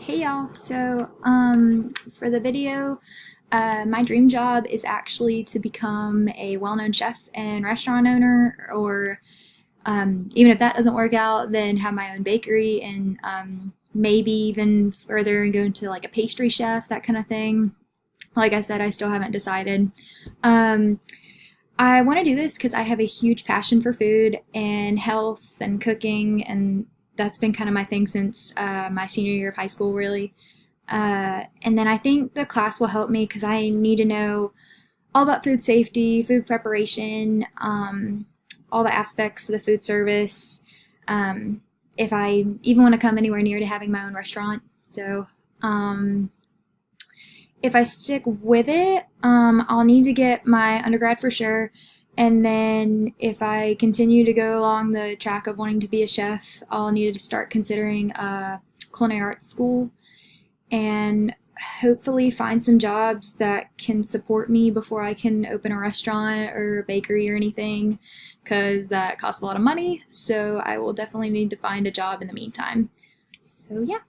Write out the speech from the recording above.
Hey y'all, so for the video, my dream job is actually to become a well-known chef and restaurant owner, or even if that doesn't work out, then have my own bakery and maybe even further and go into like a pastry chef, that kind of thing. Like I said, I still haven't decided. Um, I want to do this because I have a huge passion for food and health and cooking, and that's been kind of my thing since my senior year of high school, really. And then I think the class will help me because I need to know all about food safety, food preparation, all the aspects of the food service. Um, if I even want to come anywhere near to having my own restaurant. So, if I stick with it, I'll need to get my undergrad for sure. And then if I continue to go along the track of wanting to be a chef, I'll need to start considering a culinary arts school and hopefully find some jobs that can support me before I can open a restaurant or a bakery or anything, because that costs a lot of money. So I will definitely need to find a job in the meantime. So yeah.